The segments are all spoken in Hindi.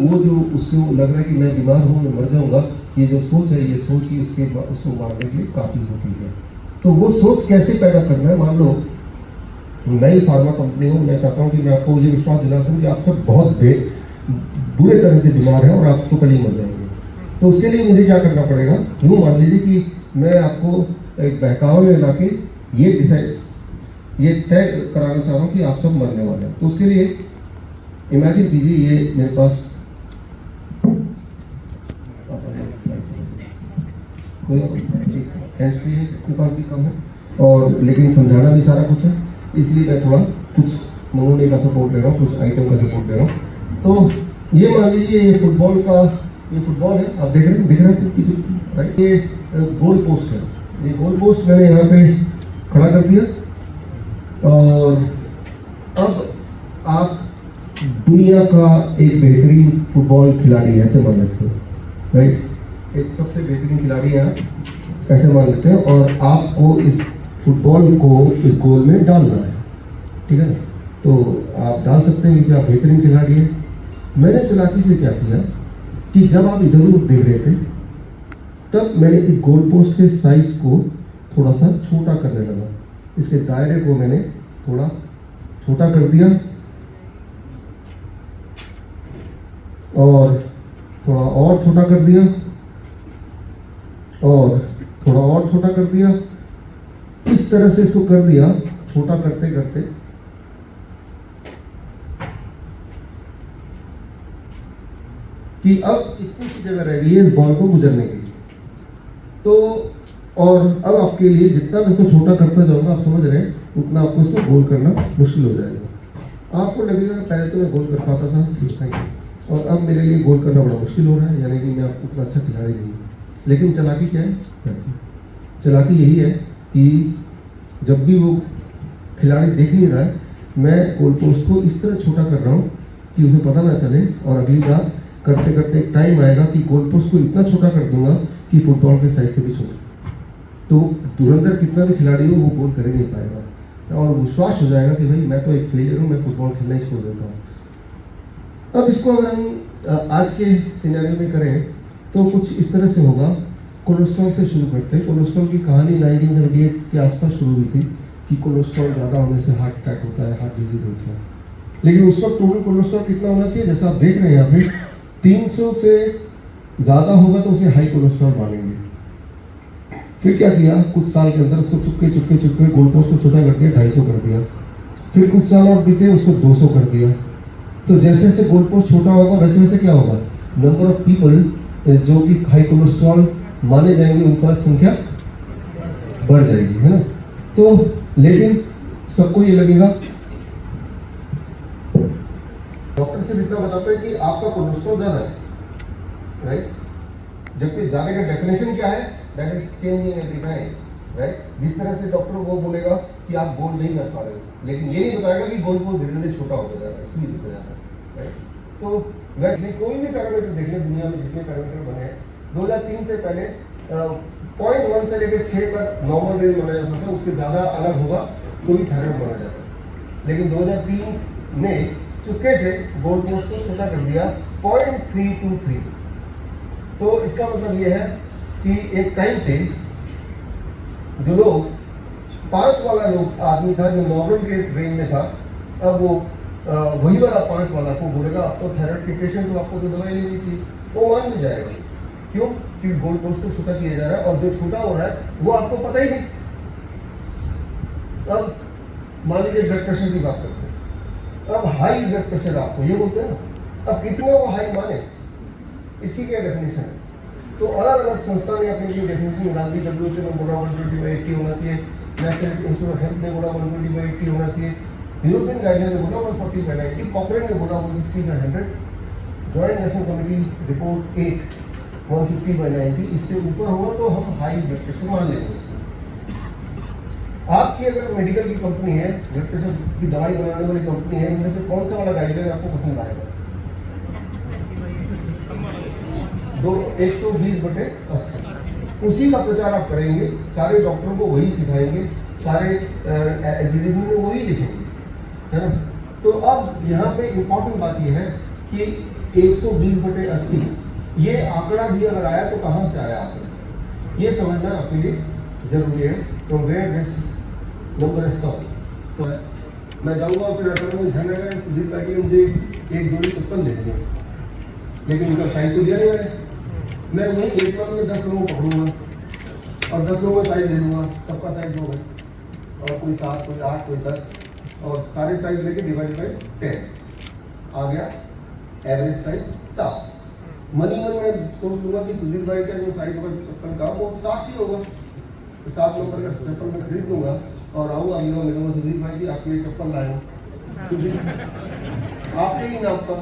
वो जो उसको लग रहा है कि मैं बीमार हूँ, मैं मर जाऊंगा, ये जो सोच है, ये सोच ही उसको मारने के लिए काफ़ी होती है। तो वो सोच कैसे पैदा करना है? मान लो नई फार्मा कंपनी हो, मैं चाहता हूँ कि मैं आपको ये विश्वास दिला दूँ कि आप सब बहुत बुरे तरह से बीमार हैं और आप तो कल ही मर जाएंगे। तो उसके लिए मुझे क्या करना पड़ेगा? यूँ मान लीजिए कि मैं आपको एक बहकावे में ला के ये तय कराना चाह रहा हूँ कि आप सब मरने वाले हैं। तो उसके लिए इमेजिन कीजिए, ये मेरे पास कोई हैंड फ्री है, अपने पास भी कम है, और लेकिन समझाना भी सारा कुछ है, इसलिए मैं थोड़ा कुछ नमूने का सपोर्ट ले रहा हूँ, कुछ आइटम का सपोर्ट ले रहा हूँ। तो ये मान लीजिए ये फुटबॉल है, आप देख रहे हैं, दिख रहा है राइट? ये गोल पोस्ट है। ये गोल पोस्ट मैंने यहाँ पे खड़ा कर दिया, और अब आप दुनिया का एक बेहतरीन फुटबॉल खिलाड़ी ऐसे मान लेते हैं, राइट? एक सबसे बेहतरीन खिलाड़ी है ऐसे मान लेते हैं, और आपको इस फुटबॉल को इस गोल में डालना है, ठीक है? तो आप डाल सकते हैं कि आप बेहतरीन खिलाड़ी हैं। मैंने चालाकी से क्या किया कि जब आप इधर उधर देख रहे थे, तब मैंने इस गोल पोस्ट के साइज को थोड़ा सा छोटा करने लगा। इसके दायरे को मैंने थोड़ा छोटा कर दिया, और थोड़ा और छोटा कर दिया, और थोड़ा और छोटा कर दिया। इस तरह से इसको कर दिया, छोटा करते करते कि अब इतनी सी जगह रह गई है इस बॉल को गुजरने की। तो और अब आपके लिए जितना मैं इसको छोटा करता जाऊंगा, आप समझ रहे हैं, उतना आपको इसको गोल करना मुश्किल हो जाएगा। आपको लगेगा पहले तो मैं गोल कर पाता था, ठीक है, और अब मेरे लिए गोल करना बड़ा मुश्किल हो रहा है, यानी कि मैं उतना अच्छा खिलाड़ी नहीं हूँ। लेकिन चालाकी क्या है? चालाकी यही है कि जब भी वो खिलाड़ी देख नहीं रहा है, मैं गोल पोस्ट को इस तरह छोटा कर रहा हूँ कि उसे पता ना चले, और अगली बार करते करते एक टाइम आएगा कि गोल पोस्ट को इतना छोटा कर दूंगा कि फुटबॉल के साइज से भी छोटा, तो धुरंधर कितना भी खिलाड़ी हो वो गोल कर ही नहीं पाएगा, और विश्वास हो जाएगा कि भाई मैं तो एक फेलियर हूँ, मैं फुटबॉल खेलना ही छोड़ देता हूँ। अब इसको अगर हम आज के सिनेरियो में करें तो कुछ इस तरह से होगा। कोलेस्ट्रॉल से शुरू करते हैं। कोलेस्ट्रॉल की कहानी 1978 के आसपास शुरू हुई थी कि कोलेस्ट्रॉल ज़्यादा होने से हार्ट अटैक होता है, हार्ट डिजीज होता है। लेकिन उस वक्त टोटल कोलेस्ट्रॉल कितना होना चाहिए? जैसा आप देख रहे हैं यहाँ पे, 300 से ज़्यादा होगा तो उसे हाई कोलेस्ट्रॉल मानेंगे। फिर क्या किया, कुछ साल के अंदर उसको चुपके चुपके चुपके गोल पोस्ट को छोटा करके 250 कर दिया। फिर कुछ साल और बीते, उसको 200 कर दिया। तो जैसे जैसे गोल पोस्ट छोटा होगा वैसे वैसे क्या होगा, नंबर ऑफ पीपल जो कि हाई कोलेस्ट्रॉल माने जाएंगे उनका संख्या बढ़ जाएगी, है ना? तो लेकिन सबको ये लगेगा, डॉक्टर से इतना बताते हैं कि आपका कोलेस्ट्रॉल ज़्यादा है, राइट? जबकि जाने का डेफिनेशन क्या है? That is changing every time, right? जिस तरह से डॉक्टर वो बोलेगा कि आप गोल नहीं कर पा रहे हो, लेकिन ये नहीं बताएगा कि गोल धीरे धीरे छोटा होता जा रहा है, स्पीड होता जा रहा है, राइट? तो वैसे कोई भी पैरामीटर देख लें, दुनिया में जितने पैरामीटर बने हैं, 2003 से पहले 0.1 से लेकर 6 तक नॉर्मल रेंज माना जाता था, उसके ज़्यादा अलग होगा तो ही थायराइड माना जाता है। लेकिन 2003 में चुपके से गोल पोस्ट को छोटा कर दिया 0.323। तो इसका मतलब यह है कि एक टाइम पे जो लोग 5 वाला आदमी था, जो नॉर्मल के रेंज में था, अब वो वही वाला 5 वाला को बोलेगा अब तो थायराइड के पेशेंट को आपको तो दवाई लेनी चाहिए, वो मान भी जाएगा। क्यों? कि गोल पोस्ट को छोटा किया जा रहा है, और जो छोटा हो रहा है वो आपको पता ही नहीं। अब मान लीजिए ब्लड प्रेशर की बात करते हैं। अब हाई ब्लड प्रेशर आपको ये बोलते हैं ना, अब कितने वो हाई माने, इसकी क्या डेफिनेशन है? तो अलग अलग संस्था ने अपनी डेफिनेशन निकाल दी। WHO ने बोला 120/80 होना चाहिए, नेशनल इंस्टीट्यूट ऑफ हेल्थ ने बोला 120/80 होना चाहिए, यूरोपियन गाइडलाइन ने बोला 140/90, कॉर्पोरेट ने बोला 160/100, जॉइंट नेशनल कमेटी रिपोर्ट 8 150/90, इससे ऊपर होगा तो हम हाई ब्लड प्रेशर मान लेंगे इसको। आपकी अगर मेडिकल की कंपनी है, ब्लड प्रेशर की दवाई बनाने वाली कंपनी है, इनमें से कौन सा वाला गाइडलाइन आपको पसंद आएगा? 120/80 उसी का प्रचार आप करेंगे, सारे डॉक्टरों को वही सिखाएंगे, सारे एडवर्टाइजमेंट में वही लिखेंगे, है ना? तो अब यहाँ पे इम्पोर्टेंट बात यह है कि 120/80 ये आंकड़ा भी अगर आया तो कहाँ से आया आंकड़ा, ये समझना आपके लिए जरूरी है। From where this number is come. तो मैं जाऊँगा फिर अगर मुझे ध्यान रहेगा सुधीर भाई के लिए मुझे एक जोड़ी चप्पल ले लेंगे, लेकिन उनका साइज तो दिया नहीं मैंने। मैं वही एक बार में 10 लोगों को पकड़ूंगा और 10 लोगों का साइज ले लूँगा, सबका साइज 2 है और कोई 7 कोई 8 कोई 10 और सारे साइज लेके डिवाइड बाई 10 आ गया एवरेज साइज 7। मन ही मन में सोच लूँगा कि सुधीर भाई का जो साइज होगा चप्पल का वो 7 ही होगा, तो 7 नंबर का चप्पल मैं खरीद लूँगा और आऊँगा मिलूँगा सुधीर भाई जी आपके लिए चप्पल लाए हूँ, आपके ही नाम पर।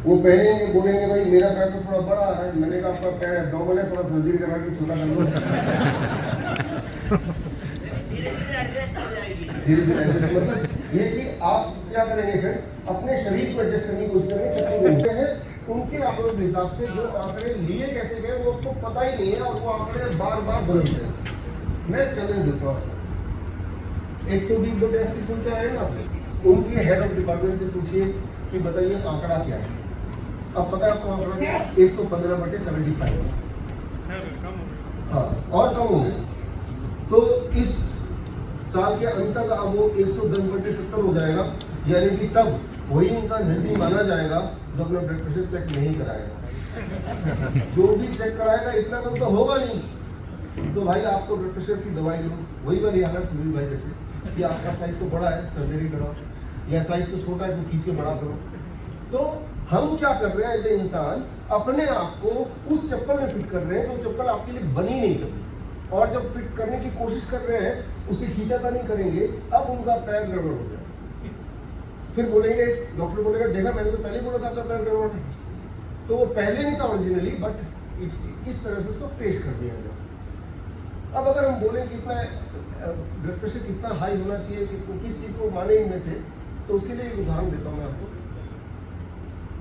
वो पहनेंगे बोलेंगे भाई मेरा पैर तो थोड़ा बड़ा है, मैंने कहा आपका पैर डबल है, थोड़ा सर्जरी करा के छोटा कर लो। धीरे धीरे एडजस्ट मतलब ये कि आप क्या करेंगे फिर अपने शरीर को एडजस्ट करने की कोशिश करेंगे। चप्पल मिलते हैं उनके आंकड़ों के हिसाब से, जो आंकड़े लिए कैसे गए वो आपको पता ही नहीं है और वो आंकड़े बार बार बदलते हैं। मैं चैलेंज देता हूँ आपसे, 120/80 सुनते आए ना आपने, उनके हेड ऑफ डिपार्टमेंट से पूछिए कि बताइए आंकड़ा क्या है। अब पता है आपको आंकड़ा क्या है? 115/75। हाँ और कम हो गया तो इस साल के अंत तक अब वो 110/70 हो जाएगा, यानी कि तब वही इंसान हेल्दी माना जाएगा जो अपना ब्लड प्रेशर चेक नहीं कराएगा। जो भी चेक कराएगा इतना कम तो होगा नहीं, तो भाई आपको ब्लड प्रेशर की दवाई लो, वही वाली हालत हुई भाई जैसे कि आपका साइज तो बड़ा है सर्जरी कराओ, या साइज तो छोटा है तो खींच के बड़ा करो। तो हम क्या कर रहे हैं एज ए इंसान, अपने आप को उस चप्पल में फिट कर रहे हैं तो चप्पल आपके लिए बनी नहीं कभी, और जब फिट करने की कोशिश कर रहे हैं उसे खींचाता नहीं करेंगे, अब उनका पैर गड़बड़ हो जाए। फिर बोलेंगे डॉक्टर बोलेगा देखा मैंने तो पहले ही बोला था आपका पैर गड़बड़ है, तो वो पहले नहीं था ओरिजिनली, बट इस तरह से उसको पेश कर दिया गया। अब अगर हम बोलें कि इतना ब्लड प्रेशर कितना हाई होना चाहिए कि किस चीज़ को माने इनमें से, तो उसके लिए एक उदाहरण देता हूँ मैं आपको।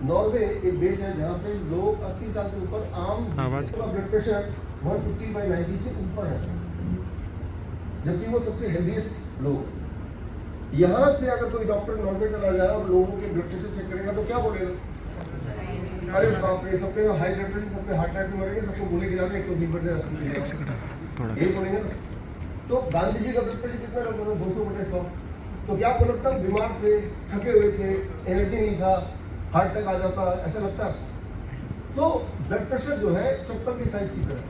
नॉर्वे एक देश है जहाँ पे लोग 80 साल से ऊपर आम ब्लड प्रेशर 150/90 से ऊपर है, जबकि वो सबसे हेल्दीएस्ट लोग। यहाँ से अगर कोई डॉक्टर नॉर्वे चला जाए और लोगों के ब्लड प्रेशर चेक करेगा तो क्या बोलेगा? अरे बाप रे, सबके हाई ब्लड प्रेशर, सबके हार्ट अटैक से मरेंगे, सबको गोली खिलाने 120/80 यही बोलेंगे ना। तो गांधी जी का ब्लड प्रेशर कितना लगता था? 200/100। तो क्या आपको लगता है बीमार थे, थके हुए थे, एनर्जी नहीं था, हार्ट अटैक आ जाता, ऐसा लगता? तो ब्लड प्रेशर जो है चप्पल की साइज की तरह,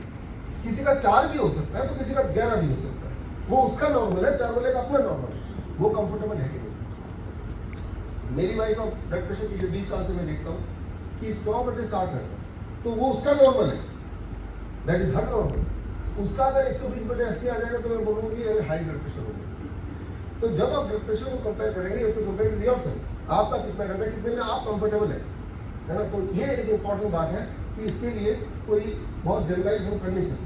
किसी का 4 भी हो सकता है तो किसी का 11 भी हो सकता है, वो उसका नॉर्मल है, 4 वाले का अपना नॉर्मल है, वो कंफर्टेबल है कि नहीं। मेरी वाइफ का ब्लड प्रेशर पिछले 20 साल से मैं देखता हूँ कि 100/60 रहता है, तो वो उसका नॉर्मल है, दैट इज हर नॉर्मल। उसका अगर 120/80 आ जाएगा तो मैं बोलूँगी अरे हाई ब्लड प्रेशर हो गया। तो जब आप ब्लड प्रेशर को कंपेयर करेंगे तो कंपेयर विद योरसेल्फ, आपका कितना करना है, कितने में आप कंफर्टेबल है ना। तो ये एक इम्पॉर्टेंट बात है कि इसके लिए कोई बहुत जनरलाइज हम कर नहीं सकते।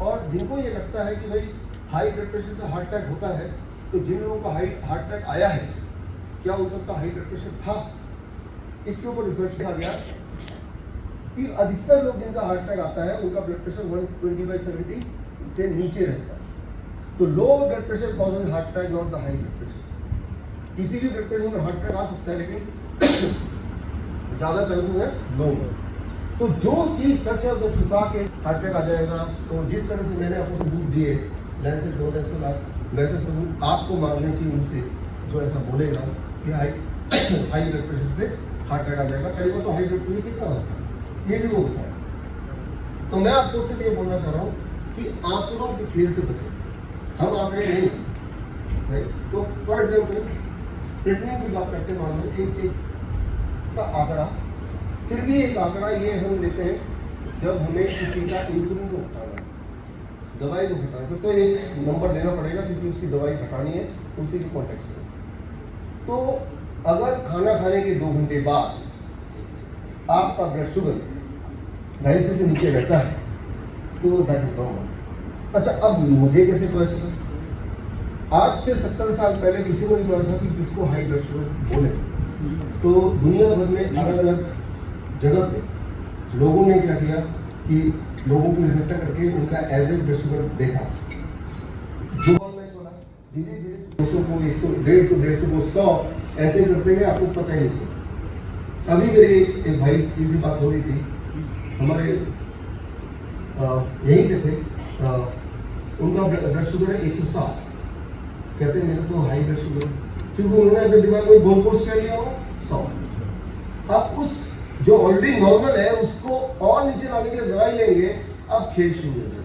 और जिनको ये लगता है कि भाई हाई ब्लड प्रेशर से हार्ट अटैक होता है, तो जिन लोगों का हार्ट अटैक आया है क्या उन सबका हाई ब्लड प्रेशर था? इसके ऊपर रिसर्च किया गया कि अधिकतर लोग जिनका हार्ट अटैक आता है उनका ब्लड प्रेशर 120/70 से नीचे रहता है। तो low blood pressure causes heart attack, not the high blood pressure. किसी भी ब्लड प्रेशर में हार्ट अटैक आ सकता है, लेकिन ज़्यादा चांसेस है लो। तो जो चीज़ सच है उसे छुपा के हार्ट अटैक आ जाएगा। तो जिस तरह से मैंने आपको सबूत दिए, लैंसेट 2 लैंसेट, वैसे सबूत आपको मांगने चाहिए उनसे जो ऐसा बोलेगा कि हाई ब्लड प्रेशर से हार्ट अटैक आ जाएगा। पहले वो तो हाई ब्लड प्रेशर कितना होता है ये भी वो होता है। तो मैं आपको सिर्फ ये बोलना चाह रहा हूँ कि आंकड़ों के खेल से बचें, हम आंकड़े नहीं। तो फॉर एग्जाम्पल ट्रीटमेंट की बात करते हैं, मान लो एक का आंकड़ा, फिर भी एक आंकड़ा ये हम लेते हैं जब हमें किसी का इंसुलिन को हटाना है, दवाई को हटाना है, तो एक नंबर लेना पड़ेगा क्योंकि उसकी दवाई हटानी है उसी के कॉन्टेक्स्ट में। तो अगर खाना खाने के 2 घंटे बाद आपका ब्लड शुगर 250 से नीचे रहता है तो दैट इज नॉर्मल। अच्छा, अब मुझे कैसे पता चला? आज से 70 साल पहले किसी को नहीं पता था कि किसको हाई ब्लड शुगर बोले। तो दुनिया भर में अलग अलग जगह पे लोगों ने क्या किया कि लोगों को इकट्ठा करके उनका एवरेज ब्लड शुगर देखा, जो मैं बोला धीरे धीरे 200 को 100, 150, 150 को 100 ऐसे करते हैं, आपको पता ही नहीं चलता। अभी मेरी एक भाई से बात हो रही थी, हमारे यहीं पे थे, उनका ब्लड शुगर है 107। कहते हैं मेरा तो हाई ब्लड शुगर, क्योंकि उन्होंने अपने दिमाग में गोल पोस्ट कर लिया हो 100। अब उस जो ऑलरेडी नॉर्मल है उसको और नीचे लाने के लिए दवाई लेंगे, अब खेल शुरू हो जाएगा।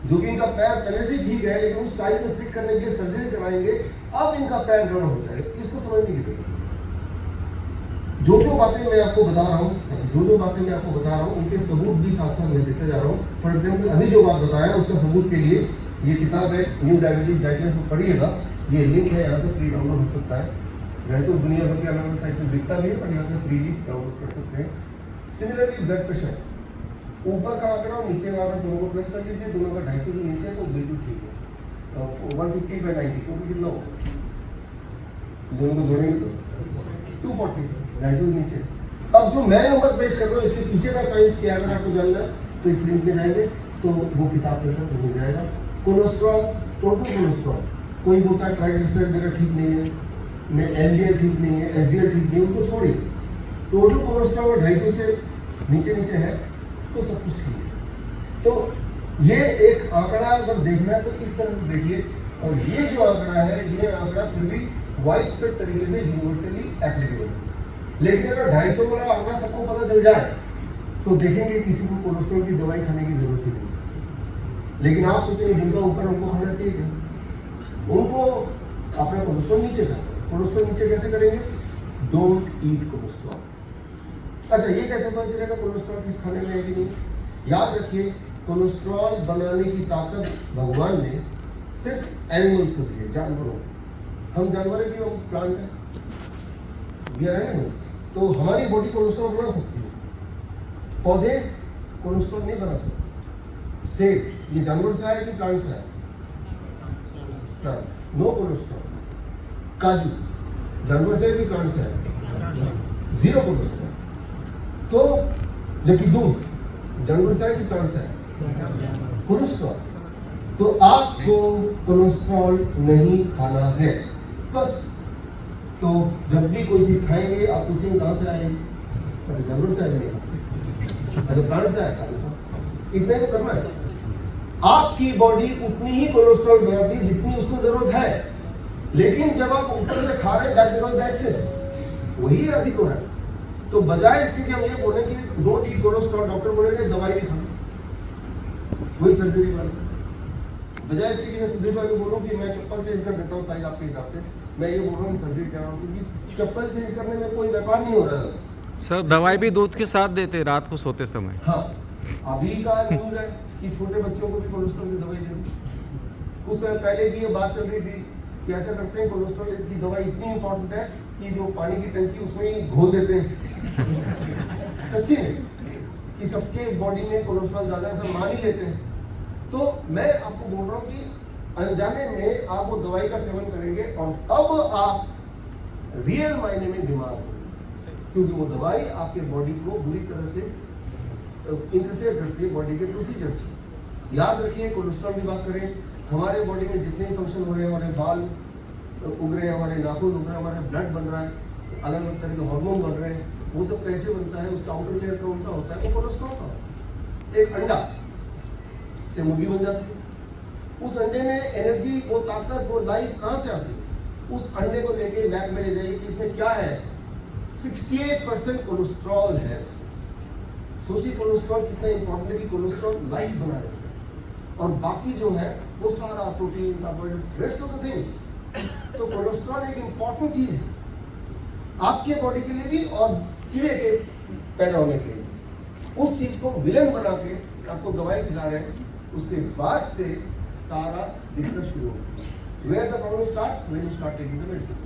जो कि इनका पैर पहले से ठीक है, लेकिन उस साइज में फिट करने के लिए सर्जरी कराएंगे, अब इनका पैर गड़बड़ हो जाएगा। इसको समझने की जरूरत है। जो बातें मैं आपको बता रहा हूँ, उनके सबूत भी साथ साथ मैं देते जा रहा हूँ। फॉर एग्जाम्पल अभी जो बात बताया उसका सबूत के लिए ये किताब है, न्यू डायबिटीज गाइडलाइंस में पढ़िएगा, ये लिंक है, यहाँ से फ्री डाउनलोड हो सकता है। वह तो दुनिया भर के अलग अलग साइट में बिकता भी है, पर यहाँ से फ्रीली डाउनलोड कर सकते हैं। सिमिलरली ब्लड प्रेशर, ऊपर का आंकड़ा और नीचे का आंकड़ा दोनों को प्लस कर लीजिए, दोनों का 250 से नीचे तो बिल्कुल ठीक है। 150/90 क्योंकि कितना हो, दोनों को जोड़ेंगे तो 240, 250 से नीचे। अब जो मैं नंबर पेश कर रहा हूँ, इसके पीछे का साइंस क्या है अगर आपको जानना है तो इस लिंक में जाएंगे तो वो किताब के साथ मिल जाएगा। कोलेस्ट्रॉल, टोटल कोलेस्ट्रॉल, कोई बोलता है ट्राइग्लिसराइड मेरा ठीक नहीं है, मैं एलडीएल ठीक नहीं है, एचडीएल ठीक नहीं है, उसको छोड़िए। टोटल कोलेस्ट्रॉल 250 से नीचे है तो सब कुछ ठीक है। तो ये एक आंकड़ा अगर देखना है तो इस तरह से देखिए, और ये जो आंकड़ा है, ये आंकड़ा फिर भी वाइड स्प्रेड तरीके से यूनिवर्सली एप्लीकेबल है। लेकिन अगर 250 वाला आंकड़ा सबको पता चल जाए तो देखेंगे किसी को कोलेस्ट्रॉल की दवाई खाने की जरूरत ही नहीं। लेकिन आप सोचेंगे जिनका ऊपर उनको खाना चाहिए क्या? उनको अपना कोलेस्ट्रॉल नीचे था। कोलेस्ट्रॉल नीचे कैसे करेंगे? Don't eat cholesterol. अच्छा, ये कैसे पता चलेगा कोलेस्ट्रॉल किस खाने में है कि नहीं? याद रखिए, कोलेस्ट्रॉल बनाने की ताकत भगवान ने सिर्फ एनिमल्स को दी है, जानवरों। हम जानवर है कि हम प्लांट है? We are animals. तो हमारी बॉडी कोलेस्ट्रॉल बना सकती है, पौधे कोलेस्ट्रॉल नहीं बना सकते। सेब ये जानवर से आया कि प्लांट से आया? No cholesterol. काजू जानवर से भी प्लांट से आया, 0 कोलेस्ट्रॉल। तो जबकि दूध जानवर से आया कि प्लांट से आया? कोलेस्ट्रॉल। तो आपको कोलेस्ट्रॉल नहीं खाना है बस। तो जब भी कोई चीज खाएंगे आप पूछेंगे कहाँ से आएगी? अच्छा, जानवर से आएगा नहीं, अच्छा प्लांट से आएगा, इतना ही तो करना है। आपकी बॉडी उतनी ही कोलेस्ट्रॉल बनाती है जितनी उसको जरूरत है, लेकिन जब आप ऊपर से खा रहे हैं वही अधिक हो रहा है। तो बजाय इसके कि हम ये बोले कि डोंट ईट कोलेस्ट्रॉल, डॉक्टर बोलेंगे दवाई भी खाना, वही सर्जरी वाला। बजाय इसके कि मैं सुधीर भाई को बोलूँ कि मैं चप्पल चेंज कर देता हूँ साइज आपके हिसाब से, मैं ये बोल रहा हूँ कि सर्जरी करा हूँ, क्योंकि चप्पल चेंज करने में कोई व्यापार नहीं हो रहा है। सर दवाई भी दूध के साथ देते रात को सोते समय। हाँ, अभी का न्यूज़ है कि छोटे बच्चों को भी कोलेस्ट्रॉल की दवाई दे दी। कुछ समय पहले की ये बात चल रही थी कि ऐसा करते हैं, कोलेस्ट्रॉल की दवाई इतनी इंपॉर्टेंट है कि जो पानी की टंकी उसमें ही घोल देते हैं। सच्ची में कि सबके बॉडी में कोलेस्ट्रॉल ज़्यादा ऐसा मान ही लेते हैं। तो मैं आपको बोल रहा हूँ कि अनजाने में आप वो दवाई का सेवन करेंगे और तब आप रियल मायने में बीमार होंगे, क्योंकि वो दवाई आपके बॉडी को बुरी तरह से इंटरफेयर करती है बॉडी के प्रोसीजर से। याद रखिए, कोलेस्ट्रॉल की बात करें, हमारे बॉडी में जितने फंक्शन हो रहे हैं, हमारे बाल उग रहे हैं, हमारे नाखून उग रहे हैं, हमारे ब्लड बन रहा है, अलग अलग तरह के हार्मोन बन रहे हैं, वो सब कैसे बनता है? उसका आउटर लेयर कौन सा होता है? वो कोलेस्ट्रॉल का। एक अंडा से मुर्गी बन जाती है, उस अंडे में एनर्जी, वो ताकत, वो लाइफ कहाँ से आती है? उस अंडे को लेके लैब में ले जाइए कि इसमें क्या है? 68% कोलेस्ट्रॉल है। सोचिए कोलेस्ट्रॉल कितना इंपॉर्टेंट है कि कोलेस्ट्रॉल लाइफ बना देता है, और बाकी जो है वो सारा protein, carbohydrate, rest of the things. तो कोलेस्ट्रॉल एक इंपॉर्टेंट चीज है आपके बॉडी के लिए भी और कीड़े के पैदा होने के लिए। उस चीज को विलन बना के आपको दवाई खिला रहे हैं, उसके बाद से सारा दिक्कत शुरू होगी। Where the problem starts when you start taking the medicine.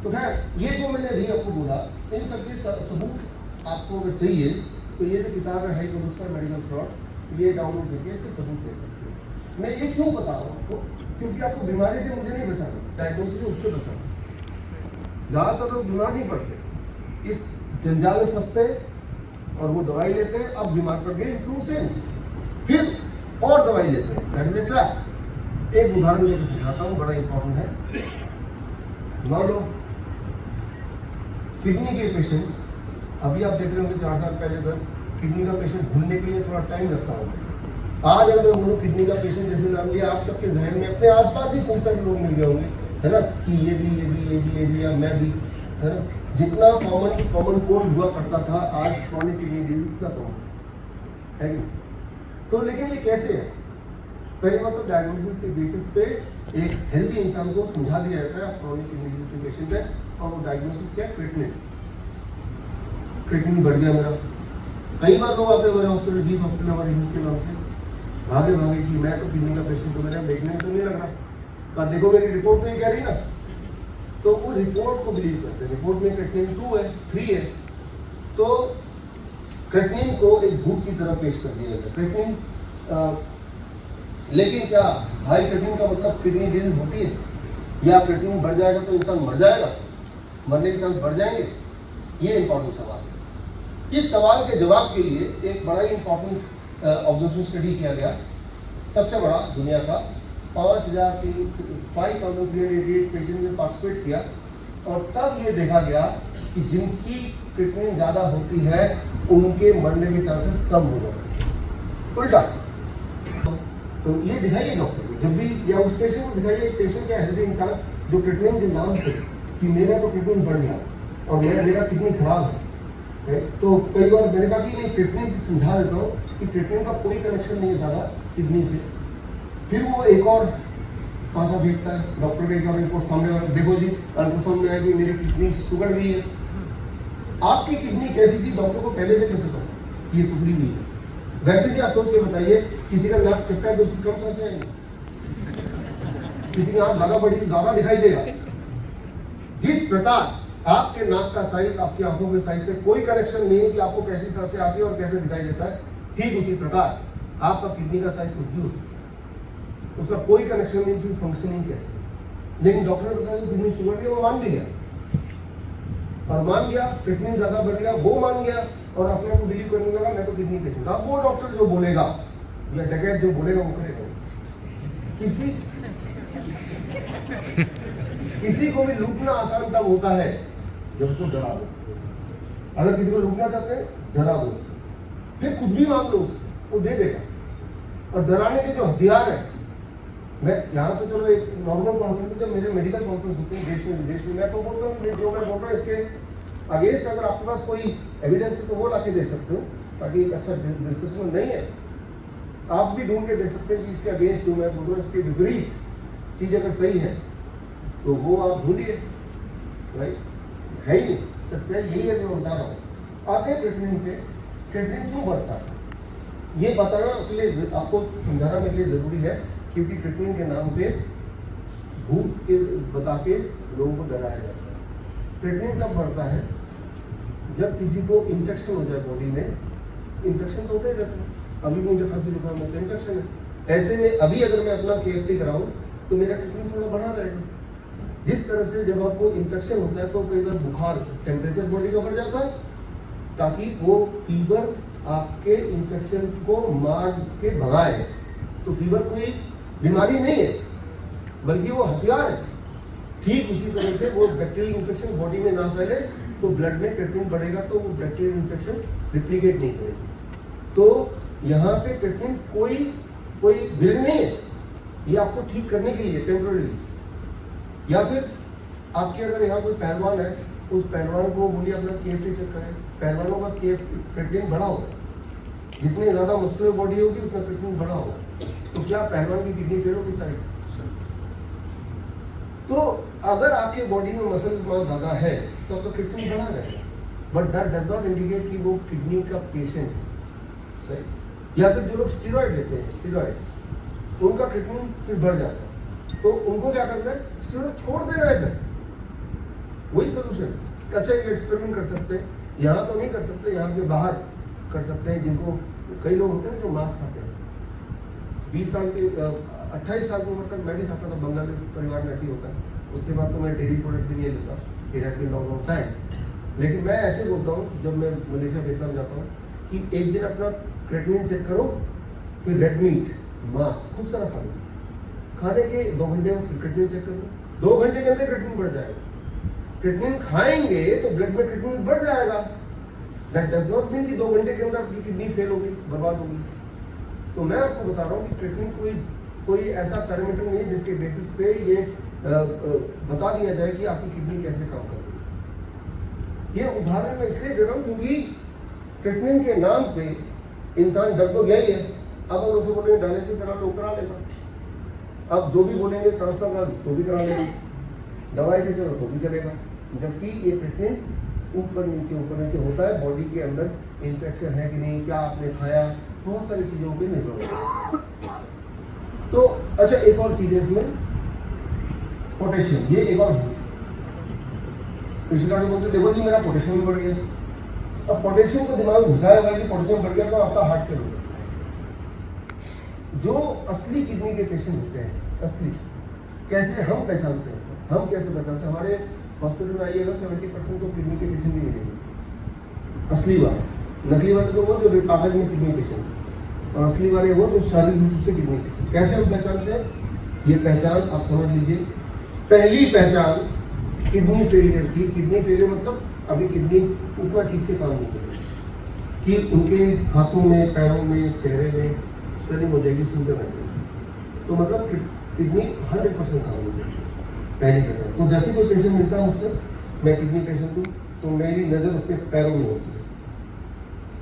तो खैर, ये जो मैंने अभी आपको बोला, इन सबके सबूत आपको अगर चाहिए तो ये जो किताब है कोलेस्ट्रॉल मेडिकल फ्रॉड, ये डाउनलोड करके इससे सबूत ले सकते हैं। मैं ये क्यों बता रहा हूँ आपको? क्योंकि आपको बीमारी से मुझे नहीं बचाना, डायग्नोसिस से उससे बचाना। ज़्यादातर लोग बीमार नहीं पड़ते, इस जंजाल में फंसते और वो दवाई लेते हैं, अब बीमार पड़ गए इन ट्रू सेंस, फिर और दवाई लेते हैं, दैट इज अ ट्रैप। एक उदाहरण लेकर सिखाता हूँ, बड़ा इंपॉर्टेंट है। मान लो किडनी के पेशेंट्स, अभी आप देख रहे होंगे 4 साल पहले तक किडनी का पेशेंट ढूंढने के लिए थोड़ा टाइम लगता होगा। आज अगर मैं बोलूँ किडनी का पेशेंट जैसे नाम लिया, आप सबके जहन में अपने आसपास ही खूब सारे लोग मिल गए होंगे, है ना, कि ये भी या मैं भी, है ना। जितना कॉमन कोल्ड हुआ करता था, आज क्रॉनिक किडनी डिजीज का कॉमन है कि नहीं? तो लेकिन ये कैसे है? पहली बात तो डायग्नोसिस के बेसिस पे एक हेल्दी इंसान को समझा दिया जाता है आप क्रॉनिक किडनी डिजीज के पेशेंट है, और वो डायग्नोसिस क्या है? क्रिएटिनिन बढ़ गया मेरा। कई बार लोग आते हैं मेरे हॉस्पिटल, 20 हॉस्पिटल हमारे यूज के नाम से, भागे कि मैं तो किडनी का पेशेंट हूँ, मेरे देखने में तो नहीं लग रहा, कहा देखो मेरी रिपोर्ट तो ये कह रही ना। तो वो रिपोर्ट को बिलीव करते हैं, रिपोर्ट में क्रिएटिनिन 2 है, 3 है, तो क्रिएटिनिन को एक भूत की तरह पेश कर दिया जाता है। क्रिएटिनिन लेकिन क्या हाई क्रिएटिनिन का मतलब किडनी डिजीज होती है, या क्रिएटिनिन बढ़ जाएगा तो इंसान मर जाएगा, मरने के चांस बढ़ जाएंगे? ये इंपॉर्टेंट सवाल है। इस सवाल के जवाब के लिए एक बड़ा ही इंपॉर्टेंट ऑब्जर्वेशन स्टडी किया गया, सबसे बड़ा दुनिया का, 5,388 पेशेंट ने पार्टिसिपेट किया, और तब ये देखा गया कि जिनकी क्रिएटिनिन ज़्यादा होती है उनके मरने के चांसेस कम हो जाते हैं। उल्टा तो ये दिखाइए डॉक्टर को जब भी, या उस पेशेंट को दिखाइए, पेशेंट या हेल्दी इंसान जो क्रिएटिनिन के नाम पे कि मेरा तो क्रिएटिनिन बढ़ गया और मेरा किडनी खराब है, तो कई बार मैंने कहा कि नहीं, क्रिएटिनिन समझा देता हूँ कि क्रिएटिनिन का कोई कनेक्शन नहीं है ज़्यादा किडनी से। फिर वो एक और पासा फेंकता है, डॉक्टर के एक और रिपोर्ट सामने वाला, देखो जी अल्ट्रासाउंड में आया कि मेरी किडनी सुगड़ गई है। आपकी किडनी कैसी थी डॉक्टर को पहले से कैसे पता कि ये सुगड़ी हुई है? वैसे भी आप सोच के बताइए, किसी का नाक चपटा है तो उसकी कम सांसें आएंगी, किसी का नाक ज़्यादा बड़ी ज़्यादा दिखाई देगा। जिस प्रकार आपके नाक का साइज आपकी आंखों के साइज से कोई कनेक्शन नहीं है कि आपको कैसी सांसें आती है और कैसे दिखाई देता है, ठीक उसी प्रकार आपका किडनी का साइज कुछ भी हो सकता है, उसका कोई कनेक्शन नहीं, उसकी फंक्शनिंग कैसे। लेकिन डॉक्टर ने बताया कि किडनी शुगर है, वो मान भी गया, और मान गया, क्रिएटिनिन ज्यादा बढ़ गया, वो मान गया, और अपने आप को बिलीव करने लगा मैं तो किडनी पेशेंट। अब वो डॉक्टर जो बोलेगा या डकैत जो बोलेगा वो करेगा। किसी को भी लूटना आसान तब होता है जब उसको डरा दो। अगर किसी को लूटना चाहते हैं, डरा दो उसको, फिर कुछ भी मांग लो उससे, वो दे देगा। और डराने के जो हथियार है, मैं यहाँ तो चलो एक नॉर्मल कॉन्फ्रेंस है, जब मेरे मेडिकल कॉन्फ्रेंस होते हैं देश में विदेश में, मैं तो बोलता हूँ जो मैं बोल रहा हूँ इसके अगेंस्ट अगर आपके पास कोई एविडेंस है तो वो लाके दे सकते हो, ताकि एक अच्छा डिस्कशन नहीं है। आप भी ढूंढ के दे सकते हैं कि इसके अगेंस्ट जो मैं बोल रहा हूँ इसके विपरीत चीज़ अगर सही है तो वो आप ढूंढिए, राइट? है ही नहीं, सच्चाई यही है जो मैं बता रहा हूँ। आते हैं क्रिएटिनिन पे, क्रिएटिनिन क्यों बढ़ता है ये बताना आपके लिए, आपको समझाना मेरे लिए ज़रूरी है, क्योंकि क्रिएटिनिन के नाम पे भूत के बता के लोगों को डराया जाता है। क्रिएटिनिन कब बढ़ता है? जब किसी को इन्फेक्शन हो जाए बॉडी में, इन्फेक्शन तो होते ही रहते हैं, अभी मुझे खांसी जुकाम होता है, इन्फेक्शन है। ऐसे में अभी अगर मैं अपना KFT कराऊं तो मेरा क्रिएटिनिन थोड़ा बढ़ा रहेगा। जिस तरह से जब आपको इन्फेक्शन होता है तो कई बार बुखार, टेम्परेचर बॉडी का बढ़ जाता है, ताकि वो फीवर आपके इन्फेक्शन को मार के भगाए। तो फीवर कोई बीमारी नहीं है, बल्कि वो हथियार है। ठीक उसी तरह से वो बैक्टीरियल इन्फेक्शन बॉडी में ना फैले तो ब्लड में क्रिएटिनिन बढ़ेगा, तो वो बैक्टीरियल इन्फेक्शन रिप्लिकेट नहीं करेगी। तो यहाँ पे क्रिएटिनिन कोई विलन नहीं है, ये आपको ठीक करने के लिए टेम्पररी। या फिर आपके अगर यहाँ कोई पहलवान है, उस पहलवान को बोलिए अपना KFT चेक करें, पहलवानों का क्रिएटिनिन बढ़ा होगा, जितनी ज़्यादा मस्कुलर बॉडी होगी उतना क्रिएटिनिन बढ़ा होगा। तो क्या पहलवान की किडनी फेल होगी सारी? तो अगर आपके बॉडी में मसल मास ज़्यादा है तो आपका क्रिएटिनिन बढ़ा रहेगा, but that does not indicate कि वो किडनी का पेशेंट है, राइट? या फिर जो लोग स्टेरॉइड लेते हैं, स्टेरॉइड्स, उनका क्रिएटिनिन फिर बढ़ जाता है, तो उनको क्या करना है? स्टेरॉइड छोड़ देना है, फिर वही सोल्यूशन। अच्छा एक एक्सपेरिमेंट कर सकते हैं, यहाँ तो नहीं कर सकते, यहाँ पे बाहर कर सकते हैं। जिनको कई लोग होते हैं जो मांस खाते हैं, 20 साल के 28 साल की उम्र तक मैं भी खाता था, बंगाल परिवार में ऐसे ही होता है। उसके बाद तो मैं डेयरी प्रोडक्ट भी नहीं लेता, it had been long time. लेकिन मैं ऐसे बोलता हूँ जब मैं मलेशिया वियतनाम जाता हूँ कि एक दिन अपना क्रिएटिनिन चेक करो, फिर रेड मीट, मांस खूब सारा खा लो, खाने के 2 घंटे में फिर क्रिएटिनिन चेक करो, 2 घंटे के अंदर क्रिएटिनिन बढ़ जाएगा। क्रिएटिनिन खाएंगे तो ब्लड में क्रिएटिनिन बढ़ जाएगा। दैट डज नॉट मीन कि 2 घंटे के अंदर आपकी किडनी फेल हो गई, बर्बाद हो गई। तो मैं आपको बता रहा हूँ कि क्रिएटिनिन कोई ऐसा पैरामीटर नहीं है जिसके बेसिस पे ये बता दिया जाए कि आपकी किडनी कैसे काम कर रही है। ये उदाहरण मैं इसलिए दे रहा हूँ क्योंकि क्रिएटिनिन के नाम पे इंसान डर तो गया ही है। अब अगर उसे बोलेंगे डायलिसिस करा लो, करा लेगा। अब जो भी बोलेंगे ट्रांसफर करा तो भी करा लेगा, दवाई भी चलो तो भी चलेगा। जबकि ये क्रिएटिनिन ऊपर नीचे होता है। बॉडी के अंदर इन्फेक्शन है कि नहीं, क्या आपने खाया, बहुत सारी चीज़ों पे निर्भर होता है। तो अच्छा, एक और चीज़ है इसमें, पोटेशियम। ये एक और पिछले जो बोलते देखो जी मेरा पोटेशियम भी बढ़ गया। अब पोटेशियम को दिमाग में घुसाया हुआ है कि पोटेशियम बढ़ गया तो आपका हार्ट फेल हो सकता है। जो असली किडनी के पेशेंट होते हैं, असली कैसे हम पहचानते हैं, हम कैसे पहचानते हैं? हमारे हॉस्पिटल में आइएगा 70% तो किडनी के पेशेंट ही मिलेंगे। असली वाले, नकली वाले तो वो जो कागज में किडनी पेशेंट, और असली वाले वो जो शारीरिक रूप से किडनी पेशेंट। कैसे हम पहचानते हैं? ये पहचान आप समझ लीजिए। पहली पहचान किडनी फेलियर की। किडनी फेलियर मतलब अभी किडनी उतना ठीक से काम नहीं कर रही, कि उनके हाथों में, पैरों में, चेहरे में स्वेलिंग हो जाएगी, सुंदर लगेगी। तो मतलब किडनी 100% काम नहीं करेगी, पहली पहचान। तो जैसे कोई पेशेंट मिलता है मुझसे, मैं किडनी पेशेंट हूँ, तो मेरी नज़र उसके पैरों में होती है।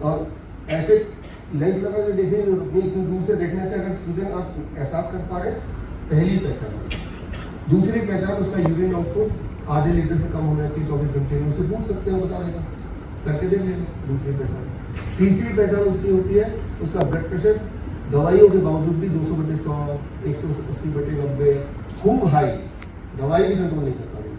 और ऐसे लेंस लगा के देखने की जरूरत नहीं, इतनी दूर से देखने से अगर सूजन आप एहसास कर पा रहे, पहली पहचान। दूसरी पहचान, उसका यूरिन आउटपुट आधे लीटर से कम होना चाहिए 24 घंटे में। उससे पूछ सकते हैं, बता देगा, करके देख लेंगे। दूसरी पहचान। तीसरी पहचान उसकी होती है उसका ब्लड प्रेशर, दवाइयों के बावजूद भी 200/100, 180/90 खूब हाई, दवाई भी कंट्रोल नहीं कर पा रही।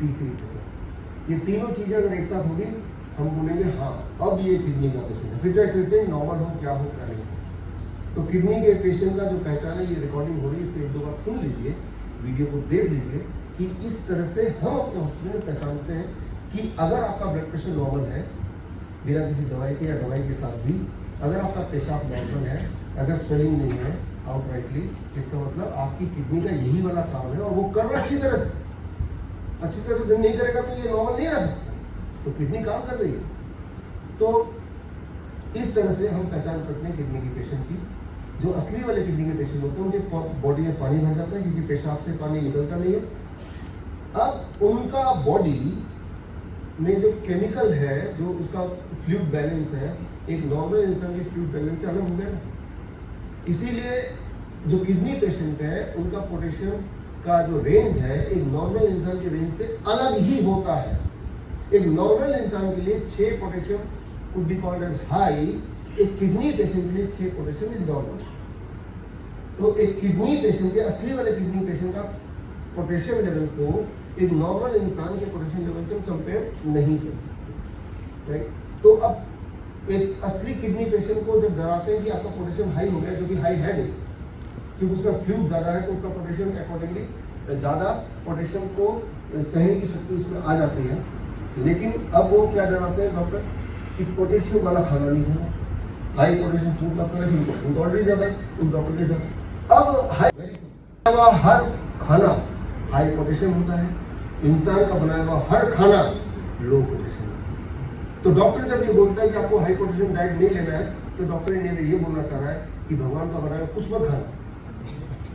तीसरी पहचान। ये तीनों चीज़ें अगर एक साथ होगी, हम बोलेंगे हाँ अब ये किडनी का पेशेंट है। फिर चाहे क्रिएटिनिन नॉर्मल हो, क्या हो, क्या नहीं। तो किडनी के पेशेंट का जो पहचान है, ये रिकॉर्डिंग हो रही है, इसको 1-2 बार सुन लीजिए, वीडियो को देख लीजिए कि इस तरह से हम अपने हॉस्पिटल में पहचानते हैं कि अगर आपका ब्लड प्रेशर नॉर्मल है बिना किसी दवाई के या दवाई के साथ भी, अगर आपका पेशाब नॉर्मल है, अगर स्वेलिंग नहीं है आउटराइटली, इसका मतलब आपकी किडनी का यही वाला काम है और वो कर रहा अच्छी तरह से नहीं करेगा तो ये नॉर्मल नहीं रह सकता। तो किडनी काम कर रही है। तो इस तरह से हम पहचान करते हैं किडनी के पेशेंट की। जो असली वाले किडनी के पेशेंट होते हैं उनके बॉडी में पानी भर जाता है क्योंकि पेशाब से पानी निकलता नहीं है। अब उनका बॉडी में जो केमिकल है, जो उसका फ्लूइड बैलेंस है, एक नॉर्मल इंसान के फ्लूइड बैलेंस से अलग हो गया। इसीलिए जो किडनी पेशेंट है उनका पोटेशियम का जो रेंज है एक नॉर्मल इंसान के रेंज से अलग ही होता है। एक नॉर्मल इंसान के लिए 6 potassium could be called as high, एक किडनी पेशेंट के लिए 6 पोटेशियम इज नॉर्मल। तो एक किडनी पेशेंट के, असली वाले किडनी पेशेंट का पोटेशियम लेवल को एक नॉर्मल इंसान के पोटेशियम लेवल से कंपेयर नहीं कर सकते, राइट। तो अब एक असली किडनी पेशेंट को जब डराते हैं कि आपका पोटेशियम हाई हो गया, जो कि हाई है नहीं, क्योंकि उसका फ्लूइड ज़्यादा है, तो उसका पोटेशियम अकॉर्डिंगली ज़्यादा पोटेशियम को सहने की शक्ति उसमें आ जाती है। लेकिन अब वो क्या डराते हैं डॉक्टर कि पोटेशियम वाला खाना नहीं खाना, हाई पोटेशियम फूड मत खाना, क्योंकि पोटेशियम तो ऑलरेडी ज़्यादा है उस डॉक्टर के साथ। अब हर खाना हाई पोटेशियम होता है, इंसान का बनाया हुआ हर खाना लो पोटेशियम। तो डॉक्टर जब ये बोलता है कि आपको हाई पोटेशियम डाइट नहीं लेना है, तो डॉक्टर ने ये बोलना चाह रहा है कि भगवान का बनाया कुछ मत खाना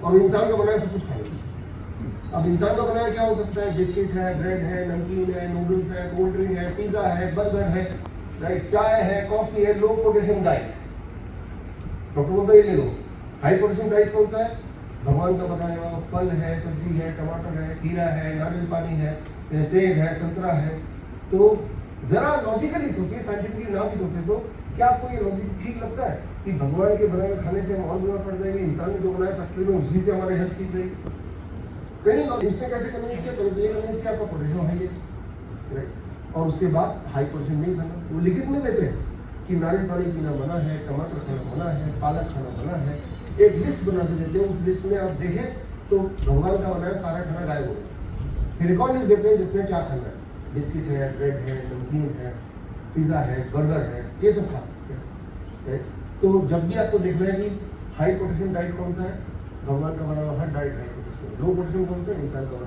और इंसान का बनाया सब कुछ खाना। अब इंसान का बनाया क्या हो सकता है? बिस्किट है, ब्रेड है, नमकीन है, नूडल्स है, कोल्ड ड्रिंक है, पिज्जा है, बर्गर है, राइट, चाय है, कॉफी है, लो पोटेशियम डाइट। डॉक्टर बोलता है ये ले लो। हाई पोटेशियम डाइट कौन सा है? भगवान का बनाया हुआ फल है, सब्जी है, टमाटर है, खीरा है, नारियल पानी है, सेब है, संतरा है। तो जरा लॉजिकली सोचिए, साइंटिफिकली ना भी सोचे तो क्या आपको ये लॉजिक ठीक लगता है कि भगवान के बनाए हुए खाने से हम और बीमार पड़ जाएंगे, इंसान ने जो बनाया फैक्ट्री में उसी से हमारे हेल्थ ठीक रहेगी? कहीं इसने कैसे कन्विंस किया? पहले तो ये कन्विंस किया आपका पोटेशियम हाई है, राइट, और उसके बाद हाई पोटेशियम नहीं खाना। वो लिखित में देते हैं कि नारियल पानी पीना मना है, टमाटर खाना मना है, पालक खाना मना है, एक लिस्ट बना के देते हैं। उस लिस्ट में आप देखें तो भगवान का बनाया सारा खाना गायब हो गया। फिर एक और लिस्ट देते हैं जिसमें क्या खाना है, बिस्किट है, ब्रेड है, नमकीन है, पिज़्ज़ा है, बर्गर है, ये सब खा सकते हैं, राइट। तो जब भी आपको देखना है कि हाई पोटेशियम डाइट कौन सा है, भगवान का बनाया हर डाइट हाई पोटेशियम, लो पोटेशियम कौन सा है, इंसान का बनाया